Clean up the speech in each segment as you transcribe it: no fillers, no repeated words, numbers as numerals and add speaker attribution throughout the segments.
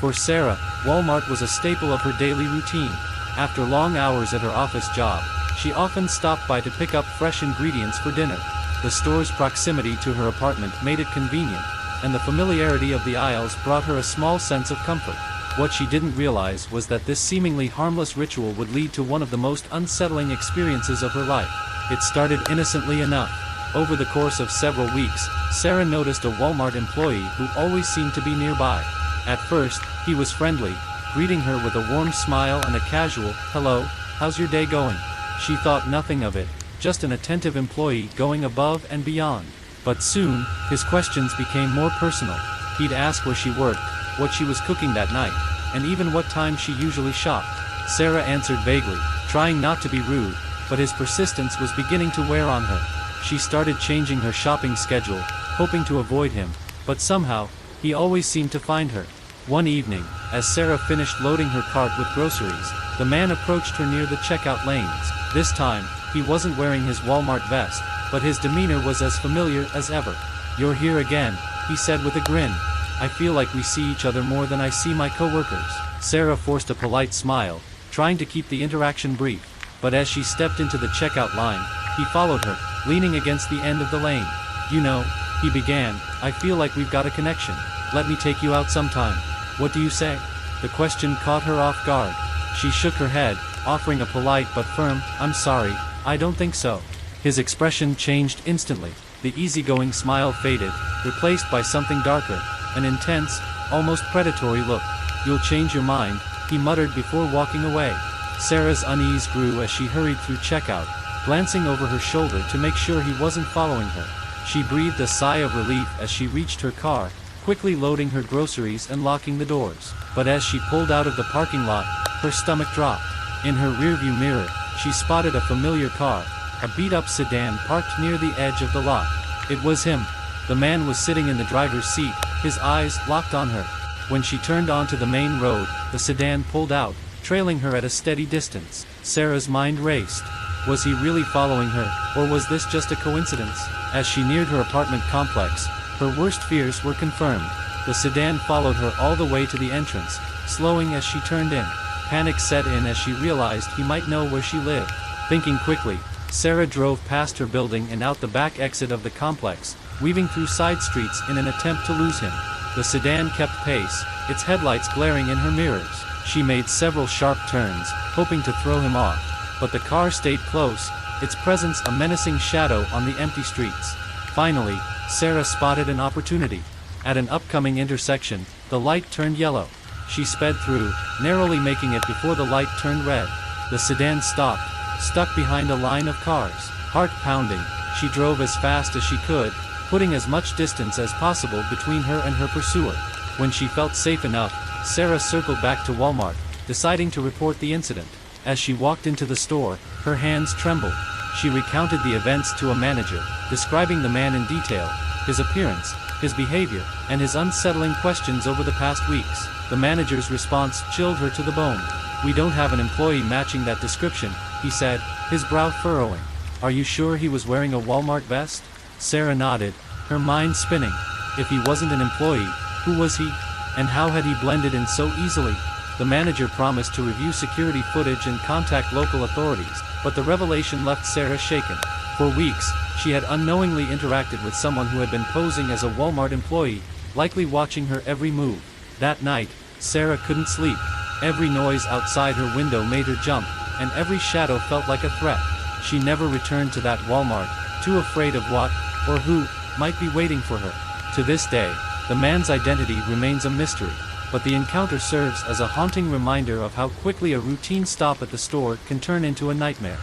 Speaker 1: For Sarah, Walmart was a staple of her daily routine. After long hours at her office job, she often stopped by to pick up fresh ingredients for dinner. The store's proximity to her apartment made it convenient, and the familiarity of the aisles brought her a small sense of comfort. What she didn't realize was that this seemingly harmless ritual would lead to one of the most unsettling experiences of her life. It started innocently enough. Over the course of several weeks, Sarah noticed a Walmart employee who always seemed to be nearby. At first, he was friendly, greeting her with a warm smile and a casual, "Hello, how's your day going?" She thought nothing of it, just an attentive employee going above and beyond. But soon, his questions became more personal. He'd ask where she worked, what she was cooking that night, and even what time she usually shopped. Sarah answered vaguely, trying not to be rude, but his persistence was beginning to wear on her. She started changing her shopping schedule, hoping to avoid him, but somehow, he always seemed to find her. One evening, as Sarah finished loading her cart with groceries, the man approached her near the checkout lanes. This time, he wasn't wearing his Walmart vest, but his demeanor was as familiar as ever. "You're here again," he said with a grin. "I feel like we see each other more than I see my coworkers." Sarah forced a polite smile, trying to keep the interaction brief, but as she stepped into the checkout line, he followed her, leaning against the end of the lane. "You know," he began, "I feel like we've got a connection. Let me take you out sometime." "What do you say?" The question caught her off guard. She shook her head, offering a polite but firm, "I'm sorry, I don't think so." His expression changed instantly. The easygoing smile faded, replaced by something darker, an intense, almost predatory look. "You'll change your mind," he muttered before walking away. Sarah's unease grew as she hurried through checkout, glancing over her shoulder to make sure he wasn't following her. She breathed a sigh of relief as she reached her car, quickly loading her groceries and locking the doors. But as she pulled out of the parking lot, her stomach dropped. In her rearview mirror, she spotted a familiar car, a beat-up sedan parked near the edge of the lot. It was him. The man was sitting in the driver's seat, his eyes locked on her. When she turned onto the main road, the sedan pulled out, trailing her at a steady distance. Sarah's mind raced. Was he really following her, or was this just a coincidence? As she neared her apartment complex, her worst fears were confirmed. The sedan followed her all the way to the entrance, slowing as she turned in. Panic set in as she realized he might know where she lived. Thinking quickly, Sarah drove past her building and out the back exit of the complex, weaving through side streets in an attempt to lose him. The sedan kept pace, its headlights glaring in her mirrors. She made several sharp turns, hoping to throw him off, but the car stayed close, its presence a menacing shadow on the empty streets. Finally, Sarah spotted an opportunity. At an upcoming intersection, the light turned yellow. She sped through, narrowly making it before the light turned red. The sedan stopped, stuck behind a line of cars. Heart pounding, she drove as fast as she could, putting as much distance as possible between her and her pursuer. When she felt safe enough, Sarah circled back to Walmart, deciding to report the incident. As she walked into the store, her hands trembled. She recounted the events to a manager, describing the man in detail, his appearance, his behavior, and his unsettling questions over the past weeks. The manager's response chilled her to the bone. "We don't have an employee matching that description," he said, his brow furrowing. "Are you sure he was wearing a Walmart vest?" Sarah nodded, her mind spinning. If he wasn't an employee, who was he? And how had he blended in so easily? The manager promised to review security footage and contact local authorities, but the revelation left Sarah shaken. For weeks, she had unknowingly interacted with someone who had been posing as a Walmart employee, likely watching her every move. That night, Sarah couldn't sleep. Every noise outside her window made her jump, and every shadow felt like a threat. She never returned to that Walmart, too afraid of what, or who, might be waiting for her. To this day, the man's identity remains a mystery, but the encounter serves as a haunting reminder of how quickly a routine stop at the store can turn into a nightmare.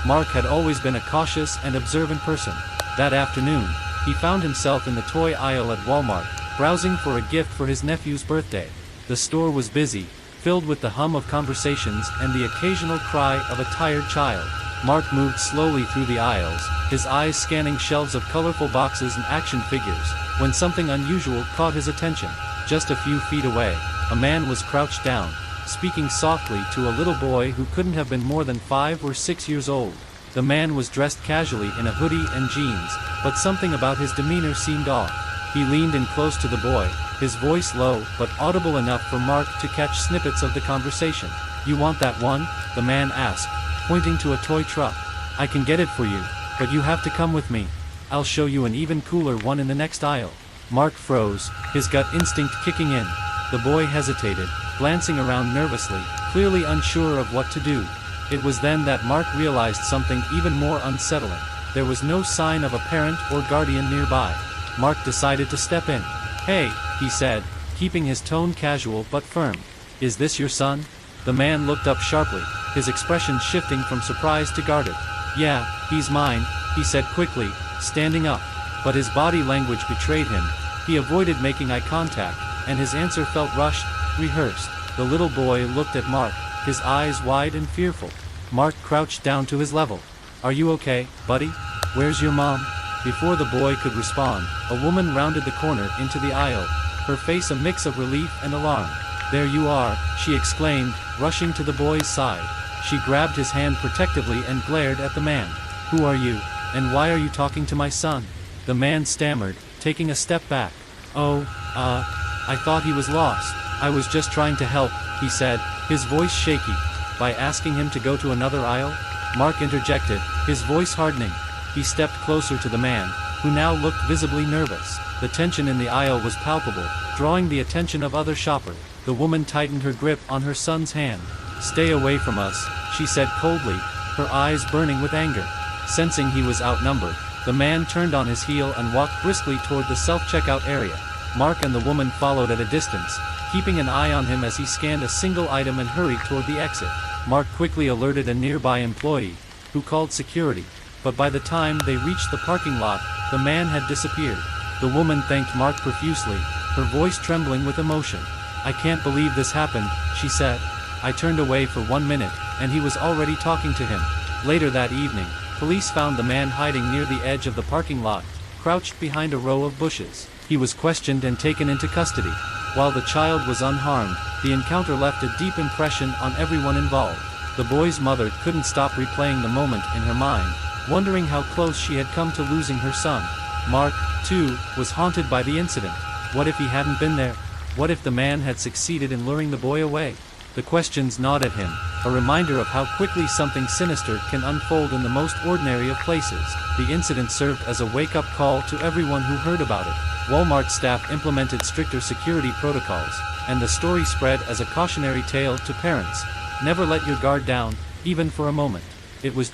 Speaker 1: Mark had always been a cautious and observant person. That afternoon, he found himself in the toy aisle at Walmart, browsing for a gift for his nephew's birthday. The store was busy, filled with the hum of conversations and the occasional cry of a tired child. Mark moved slowly through the aisles, his eyes scanning shelves of colorful boxes and action figures, when something unusual caught his attention. Just a few feet away, a man was crouched down, speaking softly to a little boy who couldn't have been more than 5 or 6 years old. The man was dressed casually in a hoodie and jeans, but something about his demeanor seemed off. He leaned in close to the boy, his voice low but audible enough for Mark to catch snippets of the conversation. "You want that one?" the man asked, pointing to a toy truck. "I can get it for you, but you have to come with me. I'll show you an even cooler one in the next aisle." Mark froze, his gut instinct kicking in. The boy hesitated, glancing around nervously, clearly unsure of what to do. It was then that Mark realized something even more unsettling. There was no sign of a parent or guardian nearby. Mark decided to step in. "Hey," he said, keeping his tone casual but firm. "Is this your son?" The man looked up sharply, his expression shifting from surprise to guarded. "Yeah, he's mine," he said quickly, standing up. But his body language betrayed him. He avoided making eye contact, and his answer felt rushed, rehearsed. The little boy looked at Mark, his eyes wide and fearful. Mark crouched down to his level. "Are you okay, buddy? Where's your mom?" Before the boy could respond, a woman rounded the corner into the aisle, her face a mix of relief and alarm. "There you are," she exclaimed, rushing to the boy's side. She grabbed his hand protectively and glared at the man. "Who are you, and why are you talking to my son?" The man stammered, taking a step back. "Oh, I thought he was lost. I was just trying to help," he said, his voice shaky. "By asking him to go to another aisle?" Mark interjected, his voice hardening. He stepped closer to the man, who now looked visibly nervous. The tension in the aisle was palpable, drawing the attention of other shoppers. The woman tightened her grip on her son's hand. "Stay away from us," she said coldly, her eyes burning with anger. Sensing he was outnumbered, the man turned on his heel and walked briskly toward the self-checkout area. Mark and the woman followed at a distance, keeping an eye on him as he scanned a single item and hurried toward the exit. Mark quickly alerted a nearby employee, who called security. But by the time they reached the parking lot, the man had disappeared. The woman thanked Mark profusely, her voice trembling with emotion. "I can't believe this happened," she said. "I turned away for 1 minute, and he was already talking to him." Later that evening, police found the man hiding near the edge of the parking lot, crouched behind a row of bushes. He was questioned and taken into custody. While the child was unharmed, the encounter left a deep impression on everyone involved. The boy's mother couldn't stop replaying the moment in her mind, wondering how close she had come to losing her son. Mark, too, was haunted by the incident. What if he hadn't been there? What if the man had succeeded in luring the boy away? The questions gnawed at him, a reminder of how quickly something sinister can unfold in the most ordinary of places. The incident served as a wake-up call to everyone who heard about it. Walmart staff implemented stricter security protocols, and the story spread as a cautionary tale to parents. Never let your guard down, even for a moment. It was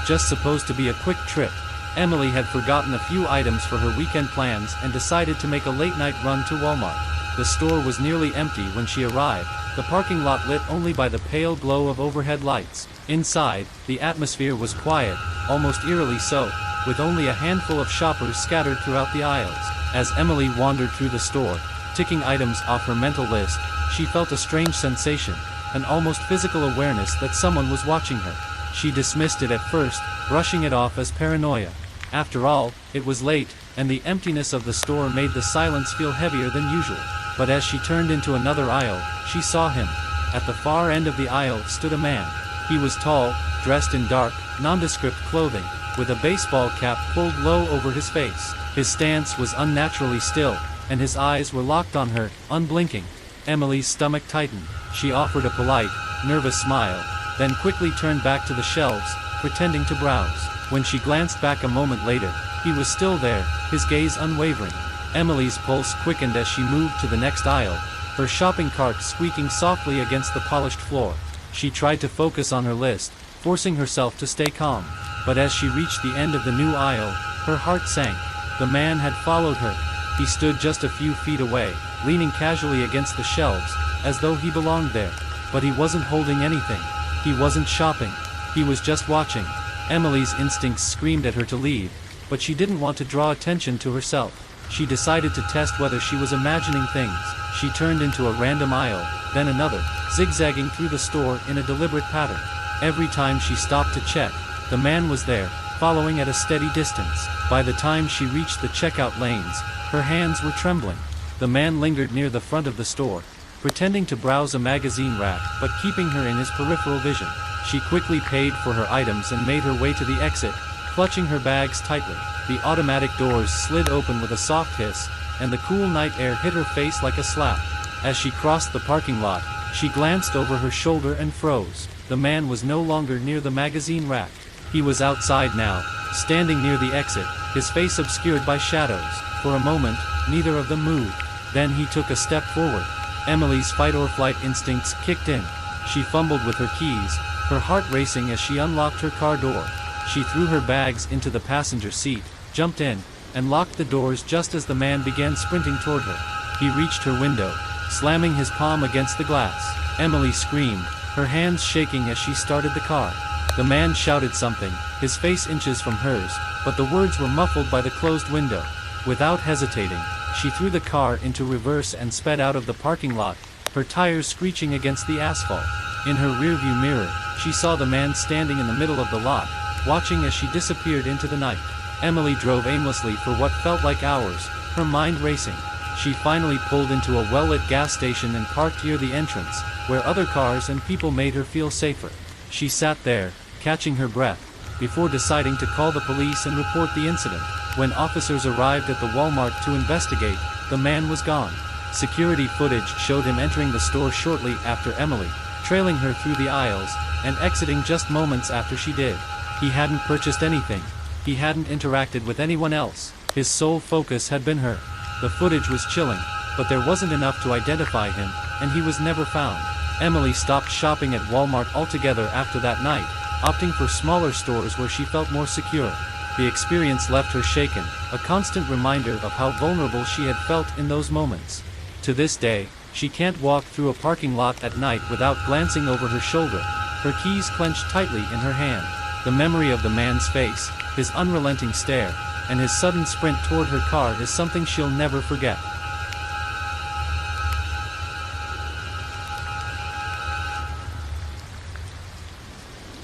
Speaker 1: just supposed to be a quick trip. Emily had forgotten a few items for her weekend plans and decided to make a late-night run to Walmart. The store was nearly empty when she arrived, the parking lot lit only by the pale glow of overhead lights. Inside, the atmosphere was quiet, almost eerily so, with only a handful of shoppers scattered throughout the aisles. As Emily wandered through the store, ticking items off her mental list, she felt a strange sensation, an almost physical awareness that someone was watching her. She dismissed it at first, brushing it off as paranoia. After all, it was late, and the emptiness of the store made the silence feel heavier than usual. But as she turned into another aisle, she saw him. At the far end of the aisle stood a man. He was tall, dressed in dark, nondescript clothing, with a baseball cap pulled low over his face. His stance was unnaturally still, and his eyes were locked on her, unblinking. Emily's stomach tightened. She offered a polite, nervous smile, then quickly turned back to the shelves, pretending to browse. When she glanced back a moment later, he was still there, his gaze unwavering. Emily's pulse quickened as she moved to the next aisle, her shopping cart squeaking softly against the polished floor. She tried to focus on her list, forcing herself to stay calm. But as she reached the end of the new aisle, her heart sank. The man had followed her. He stood just a few feet away, leaning casually against the shelves, as though he belonged there. But he wasn't holding anything. He wasn't shopping. He was just watching. Emily's instincts screamed at her to leave, but she didn't want to draw attention to herself. She decided to test whether she was imagining things. She turned into a random aisle, then another, zigzagging through the store in a deliberate pattern. Every time she stopped to check, the man was there, following at a steady distance. By the time she reached the checkout lanes, her hands were trembling. The man lingered near the front of the store, pretending to browse a magazine rack but keeping her in his peripheral vision. She quickly paid for her items and made her way to the exit, clutching her bags tightly. The automatic doors slid open with a soft hiss, and the cool night air hit her face like a slap. As she crossed the parking lot, she glanced over her shoulder and froze. The man was no longer near the magazine rack. He was outside now, standing near the exit, his face obscured by shadows. For a moment, neither of them moved. Then he took a step forward. Emily's fight-or-flight instincts kicked in. She fumbled with her keys, her heart racing as she unlocked her car door. She threw her bags into the passenger seat, jumped in, and locked the doors just as the man began sprinting toward her. He reached her window, slamming his palm against the glass. Emily screamed, her hands shaking as she started the car. The man shouted something, his face inches from hers, but the words were muffled by the closed window. Without hesitating, she threw the car into reverse and sped out of the parking lot, her tires screeching against the asphalt. In her rearview mirror, she saw the man standing in the middle of the lot, watching as she disappeared into the night. Emily drove aimlessly for what felt like hours, her mind racing. She finally pulled into a well-lit gas station and parked near the entrance, where other cars and people made her feel safer. She sat there, catching her breath, before deciding to call the police and report the incident. When officers arrived at the Walmart to investigate, the man was gone. Security footage showed him entering the store shortly after Emily, trailing her through the aisles, and exiting just moments after she did. He hadn't purchased anything. He hadn't interacted with anyone else. His sole focus had been her. The footage was chilling, but there wasn't enough to identify him, and he was never found. Emily stopped shopping at Walmart altogether after that night, opting for smaller stores where she felt more secure. The experience left her shaken, a constant reminder of how vulnerable she had felt in those moments. To this day, she can't walk through a parking lot at night without glancing over her shoulder, her keys clenched tightly in her hand. The memory of the man's face, his unrelenting stare, and his sudden sprint toward her car is something she'll never forget.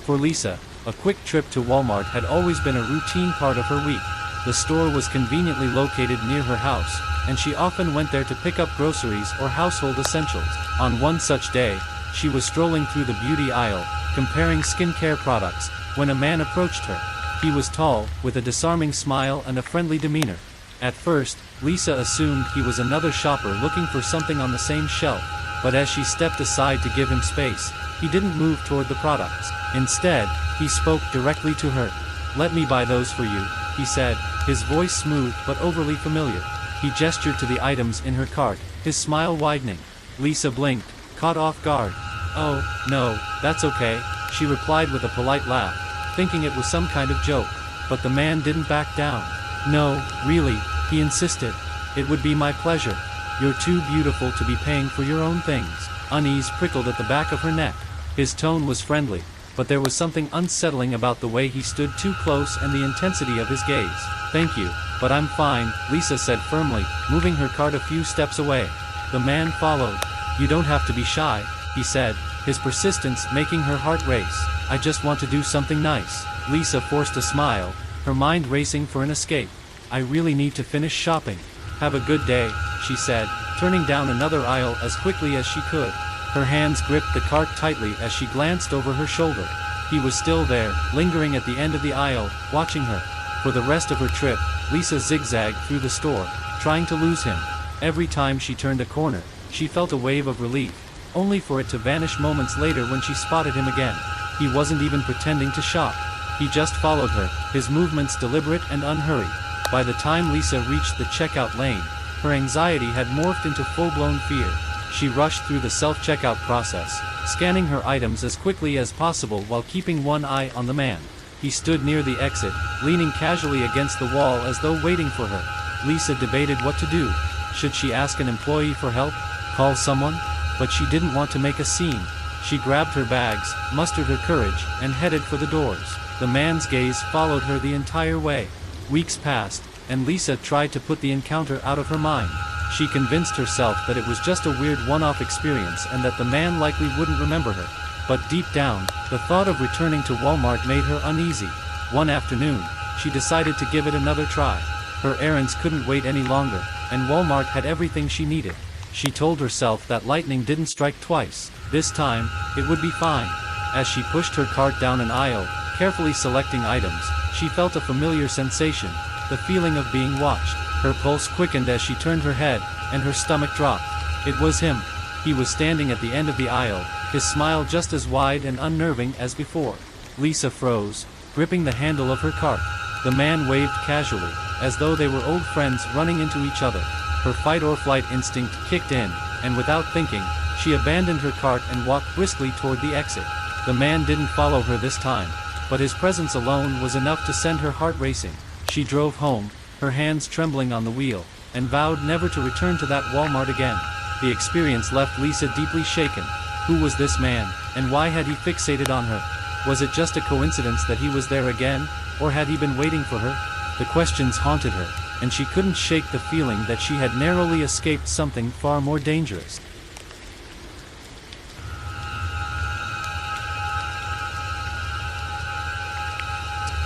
Speaker 1: For Lisa, a quick trip to Walmart had always been a routine part of her week. The store was conveniently located near her house, and she often went there to pick up groceries or household essentials. On one such day, she was strolling through the beauty aisle, comparing skincare products, when a man approached her. He was tall, with a disarming smile and a friendly demeanor. At first, Lisa assumed he was another shopper looking for something on the same shelf, but as she stepped aside to give him space, he didn't move toward the products. Instead, he spoke directly to her. "Let me buy those for you," he said, his voice smooth but overly familiar. He gestured to the items in her cart, his smile widening. Lisa blinked, caught off guard. "Oh, no, that's okay," she replied with a polite laugh, thinking it was some kind of joke. But the man didn't back down. "No, really," he insisted. "It would be my pleasure. You're too beautiful to be paying for your own things." Unease prickled at the back of her neck. His tone was friendly, but there was something unsettling about the way he stood too close and the intensity of his gaze. "Thank you, but I'm fine," Lisa said firmly, moving her cart a few steps away. The man followed. "You don't have to be shy," he said, his persistence making her heart race. "I just want to do something nice." Lisa forced a smile, her mind racing for an escape. "I really need to finish shopping." "Have a good day," she said, turning down another aisle as quickly as she could. Her hands gripped the cart tightly as she glanced over her shoulder. He was still there, lingering at the end of the aisle, watching her. For the rest of her trip, Lisa zigzagged through the store, trying to lose him. Every time she turned a corner, she felt a wave of relief, only for it to vanish moments later when she spotted him again. He wasn't even pretending to shop. He just followed her, his movements deliberate and unhurried. By the time Lisa reached the checkout lane, her anxiety had morphed into full-blown fear. She rushed through the self-checkout process, scanning her items as quickly as possible while keeping one eye on the man. He stood near the exit, leaning casually against the wall as though waiting for her. Lisa debated what to do. Should she ask an employee for help? Call someone? But she didn't want to make a scene. She grabbed her bags, mustered her courage, and headed for the doors. The man's gaze followed her the entire way. Weeks passed, and Lisa tried to put the encounter out of her mind. She convinced herself that it was just a weird one-off experience and that the man likely wouldn't remember her. But deep down, the thought of returning to Walmart made her uneasy. One afternoon, she decided to give it another try. Her errands couldn't wait any longer, and Walmart had everything she needed. She told herself that lightning didn't strike twice. This time, it would be fine. As she pushed her cart down an aisle, carefully selecting items, she felt a familiar sensation, the feeling of being watched. Her pulse quickened as she turned her head, and her stomach dropped. It was him. He was standing at the end of the aisle, his smile just as wide and unnerving as before. Lisa froze, gripping the handle of her cart. The man waved casually, as though they were old friends running into each other. Her fight-or-flight instinct kicked in, and without thinking, she abandoned her cart and walked briskly toward the exit. The man didn't follow her this time, but his presence alone was enough to send her heart racing. She drove home, her hands trembling on the wheel, and vowed never to return to that Walmart again. The experience left Lisa deeply shaken. Who was this man, and why had he fixated on her? Was it just a coincidence that he was there again, or had he been waiting for her? The questions haunted her, and she couldn't shake the feeling that she had narrowly escaped something far more dangerous.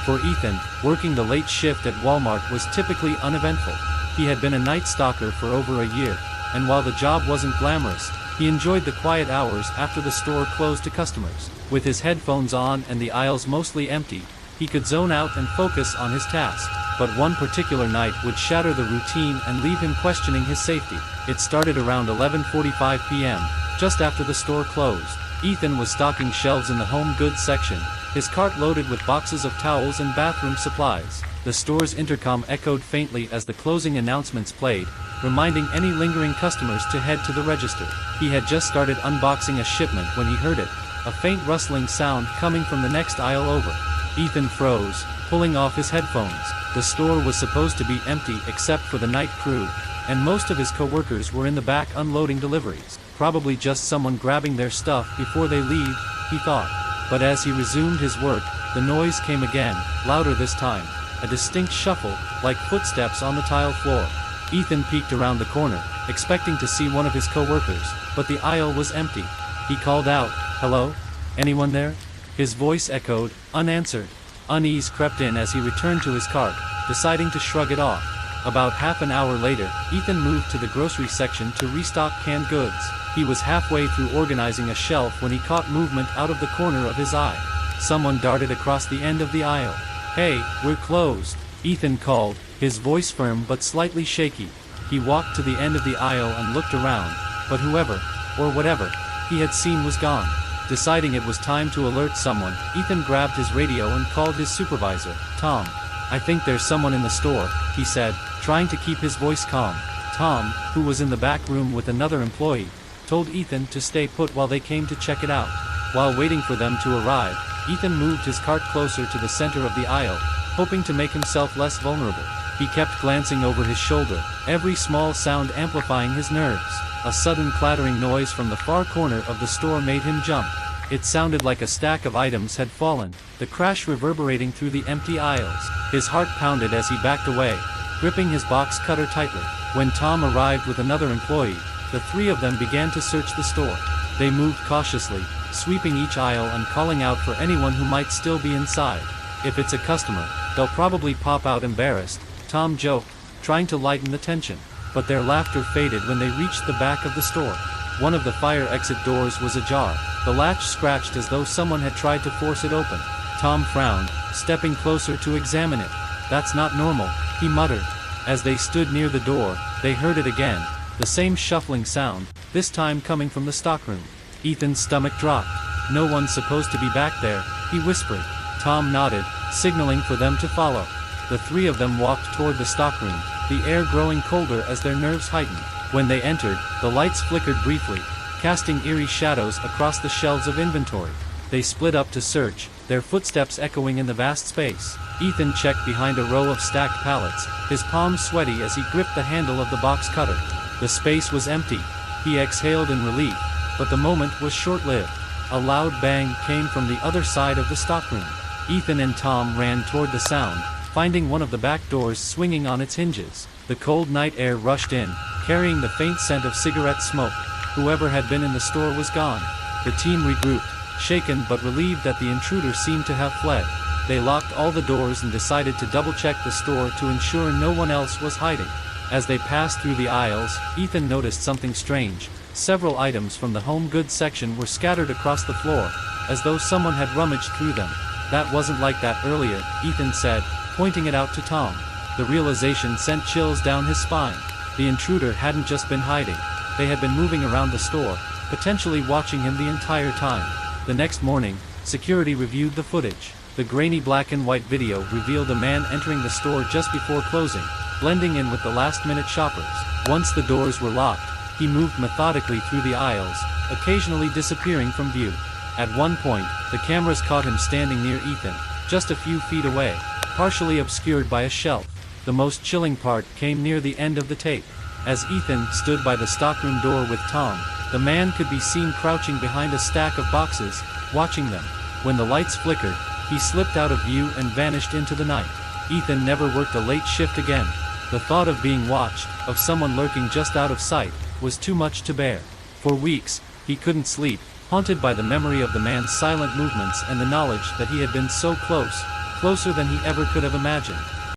Speaker 1: For Ethan, working the late shift at Walmart was typically uneventful. He had been a night stalker for over a year, and while the job wasn't glamorous, he enjoyed the quiet hours after the store closed to customers. With his headphones on and the aisles mostly empty, he could zone out and focus on his task. But one particular night would shatter the routine and leave him questioning his safety. It started around 11:45 p.m., just after the store closed. Ethan was stocking shelves in the home goods section, his cart loaded with boxes of towels and bathroom supplies. The store's intercom echoed faintly as the closing announcements played, reminding any lingering customers to head to the register. He had just started unboxing a shipment when he heard it, a faint rustling sound coming from the next aisle over. Ethan froze, pulling off his headphones. The store was supposed to be empty except for the night crew, and most of his co-workers were in the back unloading deliveries. Probably just someone grabbing their stuff before they leave, he thought. But as he resumed his work, the noise came again, louder this time. A distinct shuffle, like footsteps on the tile floor. Ethan peeked around the corner, expecting to see one of his co-workers, but the aisle was empty. He called out, "Hello? Anyone there?" His voice echoed, unanswered. Unease crept in as he returned to his cart, deciding to shrug it off. About half an hour later, Ethan moved to the grocery section to restock canned goods. He was halfway through organizing a shelf when he caught movement out of the corner of his eye. Someone darted across the end of the aisle. "Hey, we're closed," Ethan called, his voice firm but slightly shaky. He walked to the end of the aisle and looked around, but whoever, or whatever, he had seen was gone. Deciding it was time to alert someone, Ethan grabbed his radio and called his supervisor, Tom. "I think there's someone in the store," he said, trying to keep his voice calm. Tom, who was in the back room with another employee, told Ethan to stay put while they came to check it out. While waiting for them to arrive, Ethan moved his cart closer to the center of the aisle, hoping to make himself less vulnerable. He kept glancing over his shoulder, every small sound amplifying his nerves. A sudden clattering noise from the far corner of the store made him jump. It sounded like a stack of items had fallen, the crash reverberating through the empty aisles. His heart pounded as he backed away, gripping his box cutter tightly. When Tom arrived with another employee, the three of them began to search the store. They moved cautiously, sweeping each aisle and calling out for anyone who might still be inside. "If it's a customer, they'll probably pop out embarrassed," Tom joked, trying to lighten the tension. But their laughter faded when they reached the back of the store. One of the fire exit doors was ajar, the latch scratched as though someone had tried to force it open. Tom frowned, stepping closer to examine it. "That's not normal," he muttered. As they stood near the door, they heard it again, the same shuffling sound, this time coming from the stockroom. Ethan's stomach dropped. "No one's supposed to be back there," he whispered. Tom nodded, signaling for them to follow. The three of them walked toward the stockroom, the air growing colder as their nerves heightened. When they entered, the lights flickered briefly, casting eerie shadows across the shelves of inventory. They split up to search, their footsteps echoing in the vast space. Ethan checked behind a row of stacked pallets, his palms sweaty as he gripped the handle of the box cutter. The space was empty. He exhaled in relief, but the moment was short-lived. A loud bang came from the other side of the stockroom. Ethan and Tom ran toward the sound, finding one of the back doors swinging on its hinges. The cold night air rushed in, carrying the faint scent of cigarette smoke. Whoever had been in the store was gone. The team regrouped, shaken but relieved that the intruder seemed to have fled. They locked all the doors and decided to double-check the store to ensure no one else was hiding. As they passed through the aisles, Ethan noticed something strange. Several items from the home goods section were scattered across the floor, as though someone had rummaged through them. That wasn't like that earlier, Ethan said, pointing it out to Tom. The realization sent chills down his spine. The intruder hadn't just been hiding. They had been moving around the store, potentially watching him the entire time. The next morning, security reviewed the footage. The grainy black and white video revealed a man entering the store just before closing, blending in with the last-minute shoppers. Once the doors were locked, he moved methodically through the aisles, occasionally disappearing from view. At one point, the cameras caught him standing near Ethan, just a few feet away, partially obscured by a shelf. The most chilling part came near the end of the tape. As Ethan stood by the stockroom door with Tom, the man could be seen crouching behind a stack of boxes, watching them. When the lights flickered, he slipped out of view and vanished into the night. Ethan never worked a late shift again. The thought of being watched, of someone lurking just out of sight, was too much to bear. For weeks, he couldn't sleep, haunted by the memory of the man's silent movements and the knowledge that he had been so close, closer than he ever could have imagined.